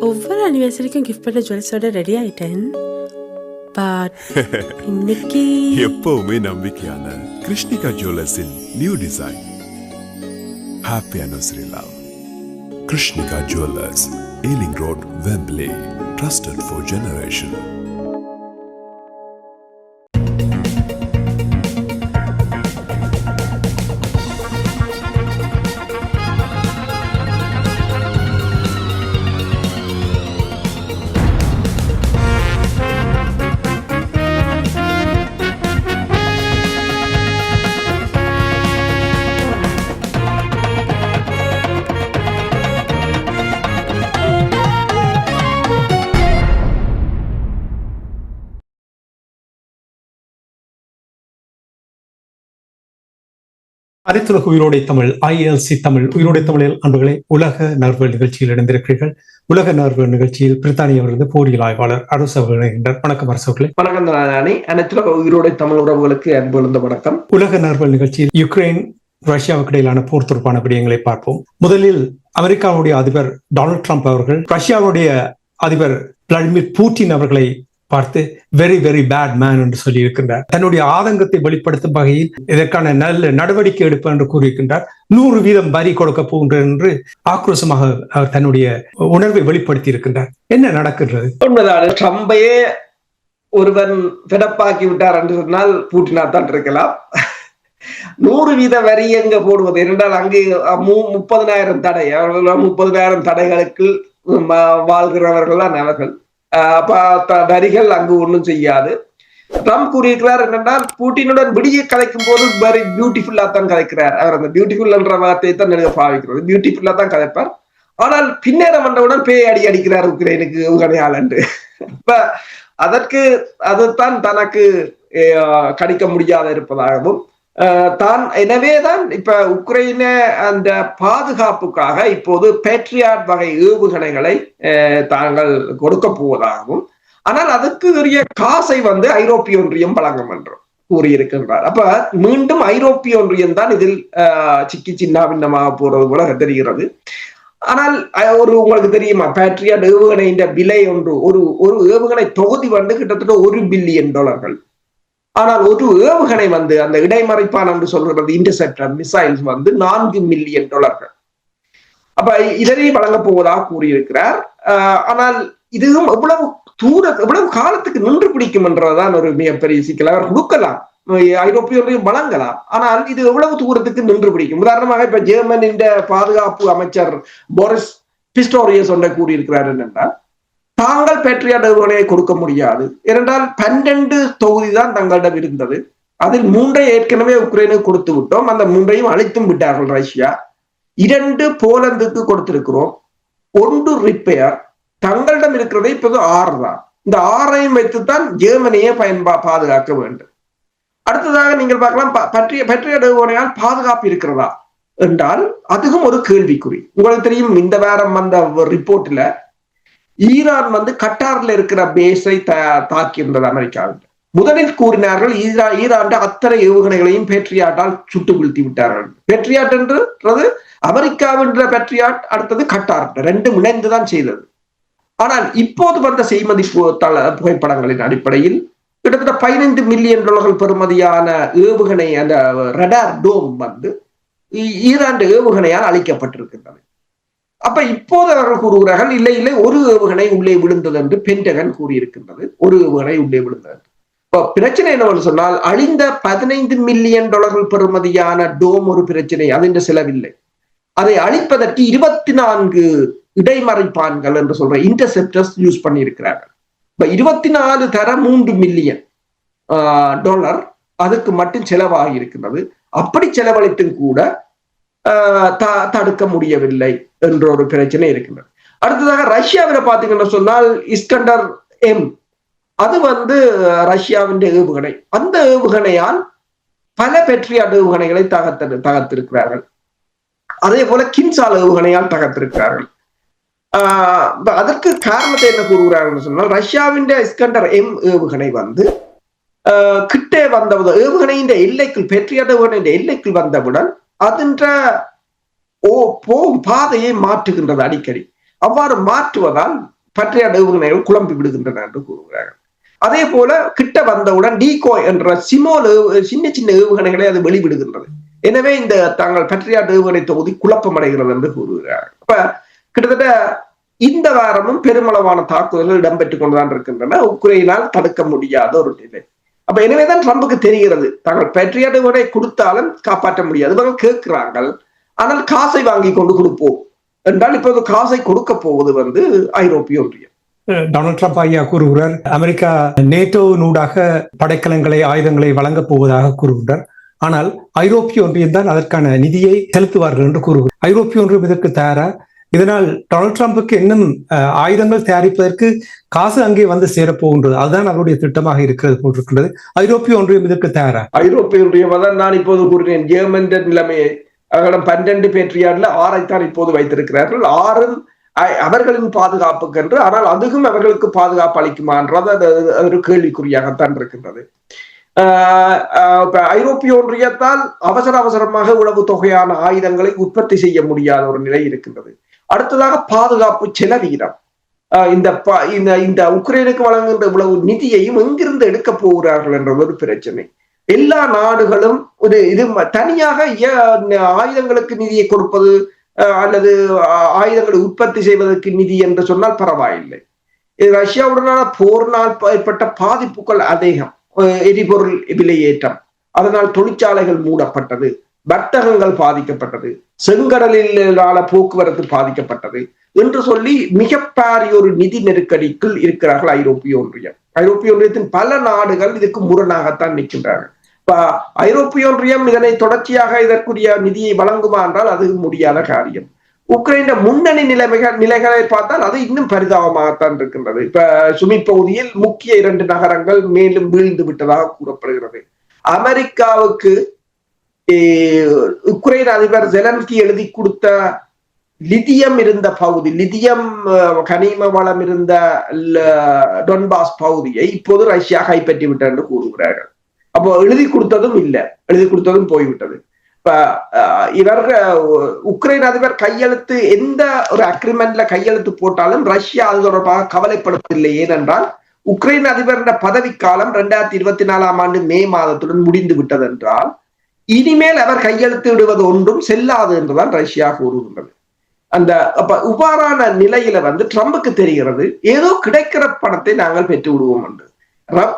ஒவ்வொரு அனிவர்சரிக்கும் கிஃப்ட் பண்ண ஜுவல்ஸோட ரெடி ஆயிட்டேன். பட் இன்னைக்கு எப்பவுமே நம்பிக்கையான கிருஷ்ணிகா ஜுவல்லர்ஸின் new design. Happy anniversary love. Krishnika jewellers, Ealing Road, Wembley. Trusted for generation. அனைத்துலக உயிரோடை தமிழ் ILC தமிழ் உயிரோடை தமிழில் அன்புகளை உலக நர்வு நிகழ்ச்சியில் இணைந்திருக்கிறீர்கள். உலக நர்வு நிகழ்ச்சியில் பிரித்தானியவரது போரியல் ஆய்வாளர் அரசு அவர்கள் இணைகின்றார். வணக்கம் அரசு அவர்களே. வணக்கம் நானே. அனைத்துலக உயிரோடை தமிழ் உறவுகளுக்கு அன்பு வணக்கம். உலக நர்வு நிகழ்ச்சியில் யுக்ரைன் ரஷ்யாவுக்கு இடையிலான போர் தொடர்பான விடயங்களை பார்ப்போம். முதலில் அமெரிக்காவுடைய அதிபர் டொனால்ட் ட்ரம்ப் அவர்கள் ரஷ்யாவுடைய அதிபர் விளாடிமிர் புட்டின் அவர்களை பார்த்து வெரி வெரி பேட் மேன் என்று சொல்லி இருக்கின்றார். தன்னுடைய ஆதங்கத்தை வெளிப்படுத்தும் வகையில் இதற்கான நல்ல நடவடிக்கை எடுப்பார் என்று கூறியிருக்கின்றார். 100% வரி கொடுக்க போகின்றார் என்று ஆக்ரோஷமாக அவர் தன்னுடைய உணர்வை வெளிப்படுத்தி இருக்கின்றார். என்ன நடக்கின்றது? உண்மைதான். ட்ரம்பையே ஒருவன் பிறப்பாக்கி விட்டார் என்று சொன்னால் பூட்டினா தான் இருக்கலாம். 100% வரி எங்க போடுவது என்றால் அங்கு 30,000 தடை, 30,000 தடைகளுக்கு வாழ்கிறவர்கள் தான் அவர்கள். வரிகள் அங்கு ஒன்றும் செய்யாது. ட்ரம்ப் கூறியிருக்கிறார் என்னென்றால் பூட்டினுடன் விடிய கலைக்கும் போது வெரி பியூட்டிஃபுல்லா தான் கலைக்கிறார். அவர் அந்த பியூட்டிஃபுல் என்ற வார்த்தையை தான் நிறைய பாவிக்கிறது. பியூட்டிஃபுல்லா தான் கலைப்பார். ஆனால் பின்னேறம் வந்தவுடன் பேய் அடிக்கிறார் உக்ரைனுக்கு உகனையால் என்று. இப்ப அதற்கு அதுதான் தனக்கு கணிக்க முடியாத இருப்பதாகவும் எனவேதான் இப்ப உக்ரைன அந்த பாதுகாப்புக்காக இப்போது பேட்ரியாட் வகை ஏவுகணைகளை தாங்கள் கொடுக்க போவதாகவும், ஆனால் அதுக்கு உரிய காசை ஐரோப்பிய ஒன்றியம் வழங்கும் என்றும் கூறியிருக்கின்றார். அப்ப மீண்டும் ஐரோப்பிய ஒன்றியம் தான் இதில் சிக்கி சின்ன பின்னமாக போறது போல தெரிகிறது. ஆனால் உங்களுக்கு தெரியுமா, பேட்ரியாட் ஏவுகணையின் விலை ஒரு ஏவுகணை தொகுதி கிட்டத்தட்ட $1 பில்லியன். ஆனால் ஒரு ஏவுகணை அந்த இடைமறைப்பான் என்று சொல்கிறது இன்டர்செப்டர் மிசைல்ஸ் $4 மில்லியன். அப்ப இதனை வழங்க போவதாக கூறியிருக்கிறார். ஆனால் இதுவும் எவ்வளவு காலத்துக்கு நின்று பிடிக்கும் என்றதான் ஒரு மிகப்பெரிய சிக்கல். அவர் கொடுக்கலாம், ஐரோப்பிய ஒன்றியம் வழங்கலாம், ஆனால் இது எவ்வளவு தூரத்துக்கு நின்று பிடிக்கும். உதாரணமாக இப்ப ஜெர்மனின் பாதுகாப்பு அமைச்சர் போரிஸ் பிஸ்டோரியஸ் ஒன்றை கூறியிருக்கிறார் என்னென்றால், தாங்கள் பேட்ரியாட் ஏவுகணையை கொடுக்க முடியாது. ஏனென்றால் 12 தொகுதி தான் தங்களிடம் இருந்தது. அதில் 3 ஏற்கனவே உக்ரைனுக்கு கொடுத்து விட்டோம். அந்த 3ஐயும் அழித்தும் விட்டார்கள் ரஷ்யா. 2 போலந்துக்கு கொடுத்திருக்கிறோம். 1 ரிப்பேர். தங்களிடம் இருக்கிறதே இப்போது 6 தான். இந்த 6ஐயும் வைத்துத்தான் ஜெர்மனியை பாதுகாக்க வேண்டும். அடுத்ததாக நீங்கள் பார்க்கலாம், பேட்ரியாட் ஏவுகணையால் பாதுகாப்பு இருக்கிறதா என்றால் அதுவும் ஒரு கேள்விக்குறி. உங்களுக்கு தெரியும், இந்த வாரம் வந்த ரிப்போர்ட்ல ஈரான் கட்டார்ல இருக்கிற பேஸை தாக்கியிருந்தது அமெரிக்காவில். முதலில் கூறினார்கள் ஈரான் அத்தனை ஏவுகணைகளையும் பேட்ரியாட்டால் சுட்டு வீழ்த்தி விட்டார்கள். பேட்ரியாட் என்றது அமெரிக்காவின் பேட்ரியாட், அடுத்தது கட்டார், 2 இணைந்துதான் செய்தது. ஆனால் இப்போது வந்த செய்மதி புகைப்படங்களின் அடிப்படையில் கிட்டத்தட்ட $15 மில்லியன் பெறுமதியான ஏவுகணை அந்த ரடார் டோம் ஈரான் ஏவுகணையால் அளிக்கப்பட்டிருக்கின்றது. அப்ப இப்போது அவர்கள் கூறுகிறார்கள், இல்லை ஒரு ஏவுகணை உள்ளே விழுந்தது என்று பென்டகன் கூறியிருக்கின்றது. ஒரு ஏவுகணை உள்ளே விழுந்தது. இப்ப பிரச்சனை என்னவென்று சொன்னால், அழிந்த $15 மில்லியன் பெறுமதியான டோம் ஒரு பிரச்சனை, அதன் செலவில்லை. அதை அழிப்பதற்கு 24 இடைமறைப்பான்கள் என்று சொல்ற இன்டர்செப்டர்ஸ் யூஸ் பண்ணியிருக்கிறார்கள். இப்ப 24 தர $3 மில்லியன் அதுக்கு மட்டும் செலவாகி இருக்கின்றது. அப்படி செலவழித்தும் கூட தடுக்க முடியவில்லை என்ற ஒரு பிரச்சனை இருக்கின்றது. அடுத்ததாக ரஷ்யாவில் பார்த்தீங்கன்னா சொன்னால் இஸ்கண்டர் எம், அது ரஷ்யாவின் ஏவுகணை. அந்த ஏவுகணையால் பல பேட்ரியாட் ஏவுகணைகளை தகர்த்திருக்கிறார்கள். அதே போல கின்சால் ஏவுகணையால் தகர்த்திருக்கிறார்கள். அதற்கு காரணத்தை என்ன கூறுகிறார்கள் சொன்னால், ரஷ்யாவின் இஸ்கண்டர் எம் ஏவுகணை கிட்டே வந்தவுடன் ஏவுகணையின் எல்லைக்குள் பேட்ரியாட் ஏவுகணையின் எல்லைக்குள் வந்தவுடன் அதன் போகும் பாதையை மாற்றுகின்றது அடிக்கடி. அவ்வாறு மாற்றுவதால் பற்றிய ஏவுகணைகள் குழம்பி விடுகின்றன என்று கூறுகிறார்கள். அதே போல கிட்ட வந்தவுடன் டீகோய் என்ற சின்ன சின்ன ஏவுகணைகளை அது வெளிவிடுகின்றது. எனவே இந்த தாங்கள் பற்றியாட் ஏவுகணை தொகுதி குழப்பமடைகிறது என்று கூறுகிறார்கள். அப்ப கிட்டத்தட்ட இந்த வாரமும் பெருமளவான தாக்குதல்கள் இடம்பெற்றுக் கொண்டுதான் இருக்கின்றன. உக்ரைனால் தடுக்க முடியாத ஒரு நிலை. அப்ப எனவேதான் ட்ரம்புக்கு தெரிகிறது தாங்கள் பற்றியாட் ஏவுகணை கொடுத்தாலும் காப்பாற்ற முடியாது. இவர்கள் கேட்கிறார்கள், ஆனால் காசை வாங்கி கொண்டு கொடுப்போம் என்றால் இப்போது காசை கொடுக்க போவது ஐரோப்பிய ஒன்றியம். டொனால்ட் ட்ரம்ப் ஐயா கூறுகிறார், அமெரிக்கா நேட்டோ நூடாக படைக்கலங்களை ஆயுதங்களை வழங்கப் போவதாக கூறுகிறார். ஆனால் ஐரோப்பிய ஒன்றியம் தான் அதற்கான நிதியை செலுத்துவார்கள் என்று கூறுகிறார். ஐரோப்பிய ஒன்றியம் இதற்கு தயாரா? இதனால் டொனால்ட் ட்ரம்புக்கு இன்னும் ஆயுதங்கள் தயாரிப்பதற்கு காசு அங்கே வந்து சேரப்போகின்றது. அதுதான் அவருடைய திட்டமாக இருக்கிறது போட்டிருக்கின்றது. ஐரோப்பிய ஒன்றியம் இதற்கு தயாரா? ஐரோப்பிய ஒன்றியம் தான் நான் இப்போது கூறுகிறேன். ஜெர்மன் நிலைமையை அவர்களிடம் 12 பேட்ரியாட்ல 6 இப்போது வைத்திருக்கிறார்கள். 6 அவர்களின் பாதுகாப்புக்கு என்று. ஆனால் அதுவும் அவர்களுக்கு பாதுகாப்பு அளிக்குமா என்றது ஒரு கேள்விக்குறியாகத்தான் இருக்கின்றது. ஐரோப்பிய ஒன்றியத்தால் அவசரமாக இவ்வளவு தொகையான ஆயுதங்களை உற்பத்தி செய்ய முடியாத ஒரு நிலை இருக்கின்றது. அடுத்ததாக பாதுகாப்பு செலவீனம். இந்த உக்ரைனுக்கு வழங்குகின்ற இவ்வளவு நிதியையும் எங்கிருந்து எடுக்க போகிறார்கள் என்ற ஒரு பிரச்சனை. எல்லா நாடுகளும் இது தனியாக ஆயுதங்களுக்கு நிதியை கொடுப்பது அல்லது ஆயுதங்களை உற்பத்தி செய்வதற்கு நிதி என்று சொன்னால் பரவாயில்லை. ரஷ்யாவுடனான போரினால் ஏற்பட்ட பாதிப்புகள் அதிகம். எரிபொருள் விலையேற்றம், அதனால் தொழிற்சாலைகள் மூடப்பட்டது, வர்த்தகங்கள் பாதிக்கப்பட்டது, செங்கடலிலான போக்குவரத்து பாதிக்கப்பட்டது என்று சொல்லி மிகப்பெரிய ஒரு நிதி நெருக்கடிக்குள் இருக்கிறார்கள் ஐரோப்பிய ஒன்றியம். ஐரோப்பிய ஒன்றியத்தின் பல நாடுகள் இதுக்கு முரணாகத்தான் நிற்கின்றார்கள். ஐரோப்பிய ஒன்றியம் இதனை தொடர்ச்சியாக இதற்குரிய நிதியை வழங்குமா என்றால் அது முடியாத காரியம். உக்ரைன் முன்னணி நிலைகளை பார்த்தால் அது இன்னும் பரிதாபமாகத்தான் இருக்கின்றது. இப்ப சுமி பகுதியில் முக்கிய 2 நகரங்கள் மேலும் வீழ்ந்து விட்டதாக கூறப்படுகிறது. அமெரிக்காவுக்கு உக்ரைன் அதிபர் ஜெலன்ஸ்கி எழுதி கொடுத்த லிதியம் இருந்த பகுதி, லிதியம் கனிம வளம் இருந்த டொன்பாஸ் பகுதியை இப்போது ரஷ்யா கைப்பற்றி விட்டது என்று கூறுகிறார்கள். அப்போ எழுதி கொடுத்ததும் இல்லை, எழுதி கொடுத்ததும் போய்விட்டது. இவர் உக்ரைன் அதிபர் கையெழுத்து எந்த ஒரு அக்ரிமெண்ட்ல கையெழுத்து போட்டாலும் ரஷ்யா அது தொடர்பாக கவலைப்படுவதில்லை. ஏனென்றால் உக்ரைன் அதிபரின் பதவிக்காலம் 2024ஆம் ஆண்டு மே மாதத்துடன் முடிந்து விட்டது என்றால் இனிமேல் அவர் கையெழுத்து விடுவது ஒன்றும் செல்லாது என்றுதான் ரஷ்யா கூறுகின்றது. அப்ப இவ்வாறான நிலையில ட்ரம்புக்கு தெரிகிறது ஏதோ கிடைக்கிற பணத்தை நாங்கள் பெற்று விடுவோம் என்று.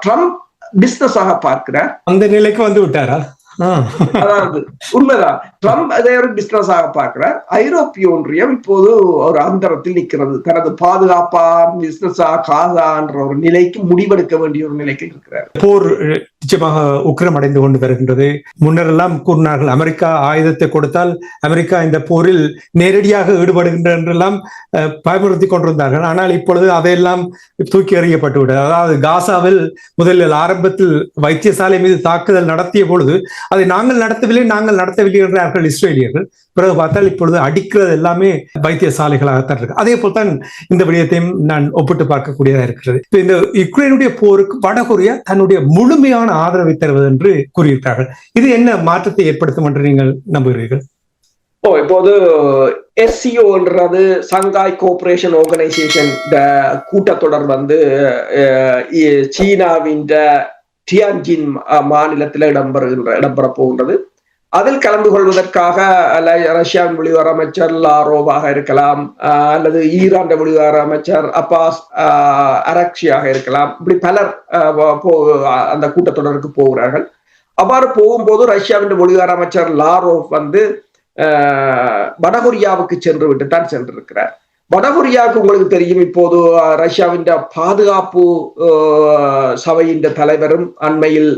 ட்ரம்ப் பிசினஸ் ஆக பார்க்கிறார். அந்த நிலைக்கு வந்து விட்டாரா? அதாவது உண்மைதான், ட்ரம்ப் அதை ஒரு பிசினஸ் ஆக பார்க்கிறார். ஐரோப்பிய ஒன்றியம் இப்போது ஒரு அந்தரத்தில் நிற்கிறது. தனது பாதுகாப்பா பிசினஸா காசா என்ற ஒரு நிலைக்கு முடிவெடுக்க வேண்டிய ஒரு நிலைக்கு இருக்கிறார். போர் நிச்சயமாக உக்கிரம் அடைந்து கொண்டு வருகின்றது. முன்னரெல்லாம் கூறினார்கள் அமெரிக்கா ஆயுதத்தை கொடுத்தால் அமெரிக்கா இந்த போரில் நேரடியாக ஈடுபடுகின்ற என்றெல்லாம் பயமுறுத்தி கொண்டிருந்தார்கள். ஆனால் இப்பொழுது அதையெல்லாம் தூக்கி எறியப்பட்டு விட்டது. அதாவது காசாவில் முதலில் ஆரம்பத்தில் வைத்தியசாலை மீது தாக்குதல் நடத்திய பொழுது அதை நாங்கள் நடத்தவில்லை என்றார்கள் இஸ்ரேலியர்கள். பிறகு பார்த்தால் இப்பொழுது அடிக்கிறது எல்லாமே வைத்தியசாலைகளாகத்தான் இருக்கு. அதே போல் தான் இந்த விடயத்தையும் நான் ஒப்பிட்டு பார்க்கக்கூடியதாக இருக்கிறது. இந்த யுக்ரைனுடைய போருக்கு வடகொரியா தன்னுடைய முழுமையான ஆதரவை தருவது என்று கூறியிருக்கிறார்கள். இது என்ன மாற்றத்தை ஏற்படுத்தும் என்று நீங்கள் நம்புகிறீர்கள்? இப்போது SCO என்றது சங்காய் கோஆபரேஷன் ஆர்கனைசேஷன் கூட்டத்தொடர் சீனாவின் டியான்ஜின் மாநிலத்தில் இடம்பெற போகின்றது. அதில் கலந்து கொள்வதற்காக ரஷ்யாவின் வெளியுறவு அமைச்சர் லாரோவாக இருக்கலாம், அல்லது ஈரான் வெளியுறவு அமைச்சர் அப்பாஸ் அரக்ஷியாக இருக்கலாம். இப்படி பலர் அந்த கூட்டத்தொடருக்கு போகிறார்கள். அவ்வாறு போகும்போது ரஷ்யாவின் வெளியுறவு அமைச்சர் லாரோவ் வடகொரியாவுக்கு சென்று விட்டு தான் சென்றிருக்கிறார். வடகொரியாவுக்கு உங்களுக்கு தெரியும், இப்போது ரஷ்யாவின் பாதுகாப்பு சபையின் தலைவரும் அண்மையில்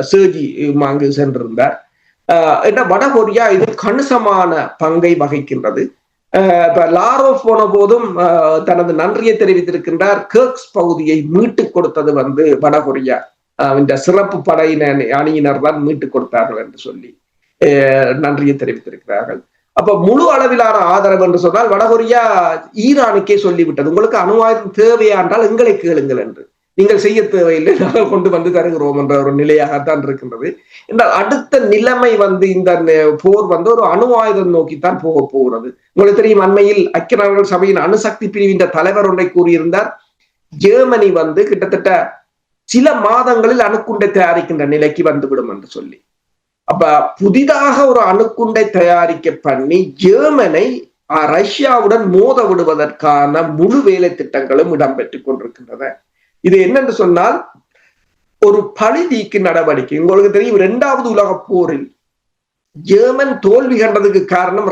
சேர்ஜி அங்கு சென்றிருந்தார். வடகொரியா இதில் கணிசமான பங்கை வகிக்கின்றது. இப்ப லாரோவ் போன போதும் தனது நன்றியை தெரிவித்திருக்கின்றார். கர்க்ஸ் பகுதியை மீட்டுக் கொடுத்தது வடகொரியா இந்த சிறப்பு படையினர் அணியினர் தான் மீட்டுக் கொடுத்தார்கள் என்று சொல்லி நன்றியை தெரிவித்திருக்கிறார்கள். அப்ப முழு அளவிலான ஆதரவு என்று சொன்னால் வடகொரியா ஈரானுக்கே சொல்லிவிட்டது, உங்களுக்கு அணு ஆயுதம் தேவையா என்றால் எங்களை கேளுங்கள் என்று. நீங்கள் செய்ய தேவையில்லை, நாங்கள் கொண்டு வந்து தருகிறோம் என்ற ஒரு நிலையாகத்தான் இருக்கின்றது. என்றால் அடுத்த நிலைமை இந்த போர் ஒரு அணு ஆயுதம் நோக்கித்தான் போக போகிறது. உங்களுக்கு தெரியும், அண்மையில் ஐக்கிய நாடுகள் சபையின் அணுசக்தி பிரிவின் தலைவர் ஒன்றை கூறியிருந்தார். ஜெர்மனி கிட்டத்தட்ட சில மாதங்களில் அணுக்குண்டை தயாரிக்கின்ற நிலைக்கு வந்துவிடும் என்று சொல்லி. அப்ப புதிதாக ஒரு அணுக்குண்டை தயாரிக்க பண்ணி ஜெர்மனை ரஷ்யாவுடன் மோத விடுவதற்கான முழு வேலை திட்டங்களும் இடம்பெற்றுக் கொண்டிருக்கின்றன. இது என்னென்று சொன்னால் ஒரு பழி நீக்கு நடவடிக்கை. உங்களுக்கு தெரியும், 2வது உலக போரில் ஜெர்மன் தோல்வி கண்டதுக்கு காரணம்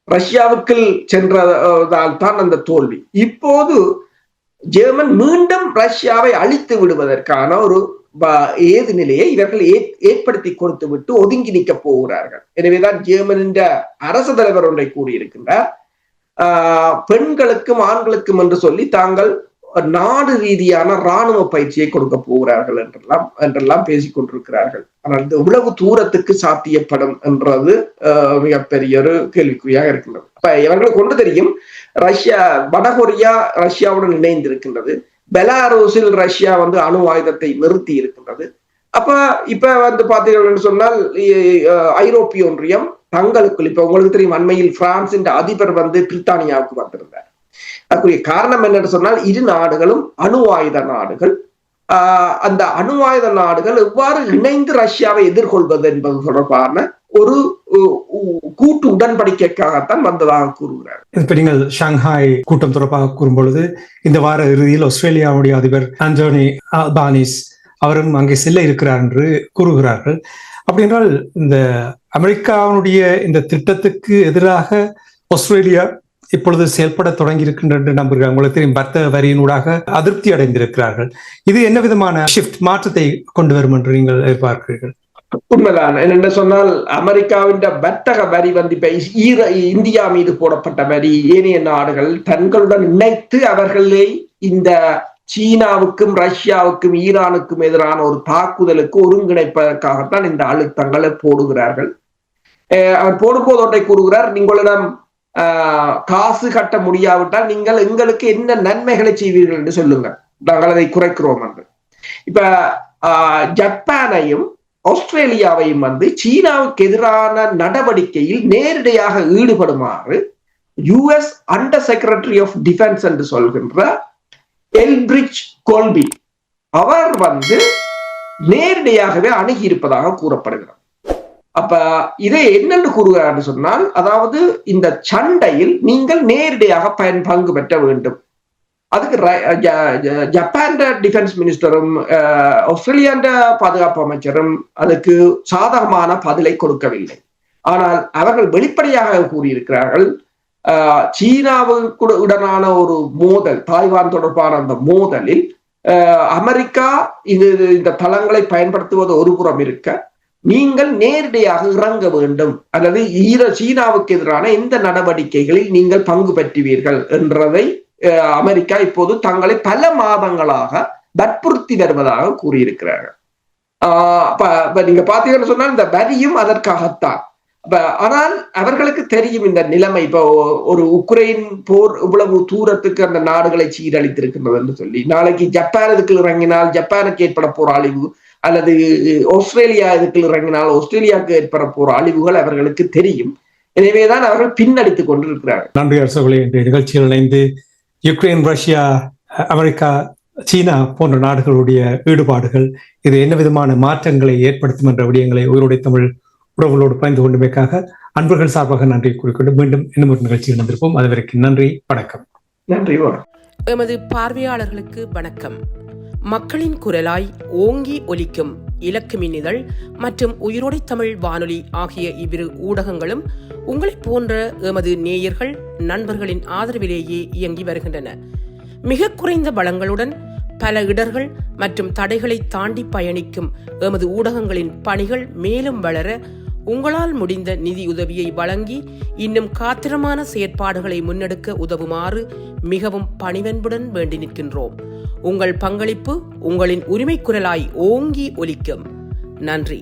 ரஷ்யாவுக்குள் சென்றதால் தான் அந்த தோல்வி. இப்போது ஜெர்மன் மீண்டும் ரஷ்யாவை அழித்து விடுவதற்கான ஒரு ஏது நிலையை இவர்கள் ஏற்படுத்தி கொடுத்து விட்டு ஒதுங்கி நிற்க போகிறார்கள். எனவேதான் ஜெர்மனின் அரசு தலைவர் ஒன்றை கூறியிருக்கின்றார், பெண்களுக்கும் ஆண்களுக்கும் என்று சொல்லி தாங்கள் நாடு ரீதியான இராணுவ பயிற்சியை கொடுக்க போகிறார்கள் என்றெல்லாம் பேசிக் கொண்டிருக்கிறார்கள். ஆனால் இந்த இவ்வளவு தூரத்துக்கு சாத்தியப்படும் என்றது மிகப்பெரிய ஒரு கேள்விக்குறியாக இருக்கின்றது. அப்ப இவர்களுக்கு ஒன்று தெரியும், வடகொரியா ரஷ்யாவுடன் இணைந்திருக்கின்றது, பெலாரூஸில் ரஷ்யா அணு ஆயுதத்தை நிறுத்தி இருக்கின்றது. அப்ப இப்ப பாத்தீங்கன்னு சொன்னால் ஐரோப்பிய ஒன்றியம் தங்களுக்குள், இப்ப உங்களுக்கு தெரியும், அண்மையில் பிரான்சின் அதிபர் பிரித்தானியாவுக்கு வந்திருந்தார். அதுக்குரிய காரணம் என்னன்னு சொன்னால் இரு நாடுகளும் அணு ஆயுத நாடுகள். அந்த அணு ஆயுத நாடுகள் எவ்வாறு இணைந்து ரஷ்யாவை எதிர்கொள்வது என்பது தொடர்பான ஒரு கூட்டு உடன்படிக்கைக்காகத்தான் வந்ததாக கூறுகிறார். இப்ப நீங்கள் ஷாங்காய் கூட்டம் தொடர்பாக கூறும்பொழுது இந்த வார இறுதியில் ஆஸ்திரேலியாவுடைய அதிபர் ஆண்டோனி அல்பானிஸ் அவரும் அங்கே செல்ல இருக்கிறார் என்று கூறுகிறார்கள். அப்படி என்றால் இந்த அமெரிக்காவுடைய இந்த திட்டத்துக்கு எதிராக ஆஸ்திரேலியா இப்பொழுது செயல்பட தொடங்கி இருக்கின்ற நம்புகிறார். உங்களுக்கு தெரியும், வர்த்தக வரியினூடாக அதிருப்தி அடைந்திருக்கிறார்கள். இது என்ன விதமான ஷிஃப்ட் மாற்றத்தை கொண்டு வரும் என்று நீங்கள் எதிர்பார்க்கிறீர்கள்? உண்மைதான். என்னென்ன சொன்னால் அமெரிக்காவின் வர்த்தக வரி இப்ப இந்தியா மீது போடப்பட்ட வரி ஏனைய நாடுகள் தங்களுடன் இணைத்து அவர்களை இந்த சீனாவுக்கும் ரஷ்யாவுக்கும் ஈரானுக்கும் எதிரான ஒரு தாக்குதலுக்கு ஒருங்கிணைப்பதற்காகத்தான் இந்த அழுத்தங்களை போடுகிறார்கள். அவர் போடும்போது ஒன்றை கூறுகிறார், நீங்களிடம் காசு கட்ட முடியாவிட்டால் நீங்கள் எங்களுக்கு என்ன நன்மைகளை செய்வீர்கள் என்று சொல்லுங்கள், நாங்கள் அதை குறைக்கிறோம் என்று. இப்ப ஜப்பானையும் ஆஸ்திரேலியாவையும் சீனாவுக்கு எதிரான நடவடிக்கையில் நேரடியாக ஈடுபடுமாறு US under secretary of defence என்று சொல்கின்ற எல்பிரிட்ஜ் கோல்பி அவர் நேரடியாகவே அணுகி இருப்பதாக கூறப்படுகிறார். அப்ப இதை என்னென்று கூறுகிறார் சொன்னால், அதாவது இந்த சண்டையில் நீங்கள் நேரடியாக பங்கு பெற்ற வேண்டும். அதுக்கு ஜப்பான் டிஃபென்ஸ் மினிஸ்டரும் ஆஸ்திரேலியான் பாதுகாப்பு அமைச்சரும் அதுக்கு சாதகமான பதிலை கொடுக்கவில்லை. ஆனால் அவர்கள் வெளிப்படையாக கூறியிருக்கிறார்கள், சீனாவுடனான ஒரு மோதல், தாய்வான் தொடர்பான அந்த மோதலில் அமெரிக்கா இந்த தளங்களை பயன்படுத்துவது ஒரு புறம் இருக்க, நீங்கள் நேரடியாக இறங்க வேண்டும் அல்லது சீனாவுக்கு எதிரான எந்த நடவடிக்கைகளில் நீங்கள் பங்கு பெற்றுவீர்கள் என்றதை அமெரிக்கா இப்போது தங்களை பல மாதங்களாக வற்புறுத்தி வருவதாக கூறியிருக்கிறார்கள். நீங்க பாத்தீங்கன்னு சொன்னால் இந்த வரியும் அதற்காகத்தான். ஆனால் அவர்களுக்கு தெரியும் இந்த நிலைமை, இப்போ ஒரு உக்ரைன் போர் இவ்வளவு தூரத்துக்கு அந்த நாடுகளை சீரழித்திருக்கின்றது என்று சொல்லி, நாளைக்கு ஜப்பானுக்கு இறங்கினால் ஜப்பானுக்கு ஏற்பட போற அழிவு, அல்லது ஆஸ்திரேலியா இதுக்கு இறங்கினால் ஆஸ்திரேலியாவுக்கு ஏற்பட போற அழிவுகள் அவர்களுக்கு தெரியும். எனவேதான் அவர்கள் பின்னடித்துக் கொண்டிருக்கிறார்கள். நன்றி அரசர்களே. இந்த நிகழ்ச்சியில் இணைந்து யுக்ரைன், ரஷ்யா, அமெரிக்கா, சீனா போன்ற நாடுகளுடைய ஈடுபாடுகள் இது என்ன விதமான மாற்றங்களை ஏற்படுத்தும் என்ற விடயங்களை உயிரோடை தமிழ் உறவுகளோடு பகிர்ந்து கொண்டமைக்காக அன்பர்கள் சார்பாக நன்றி கூறிக்கொண்டு மீண்டும் இன்னும் ஒரு நிகழ்ச்சியில் இணைந்திருப்போம். அதுவரைக்கும் நன்றி, வணக்கம். நன்றி, வணக்கம். எமது பார்வையாளர்களுக்கு வணக்கம். மக்களின் குரலாய் ஓங்கி ஒலிக்கும் இலக்கு மின்னிதழ் மற்றும் உயிரோடை தமிழ் வானொலி ஆகிய இவ்விரு ஊடகங்களும் உங்களைப் போன்ற எமது நேயர்கள், நண்பர்களின் ஆதரவிலேயே இயங்கி வருகின்றன. மிக குறைந்த வளங்களுடன் பல இடர்கள் மற்றும் தடைகளை தாண்டி பயணிக்கும் எமது ஊடகங்களின் பணிகள் மேலும் வளர உங்களால் முடிந்த நிதியுதவியை வழங்கி இன்னும் காத்திரமான செயற்பாடுகளை முன்னெடுக்க உதவுமாறு மிகவும் பணிவன்புடன் வேண்டி நிற்கின்றோம். உங்கள் பங்களிப்பு உங்களின் உரிமை குரலாய் ஓங்கி ஒலிக்கும். நன்றி.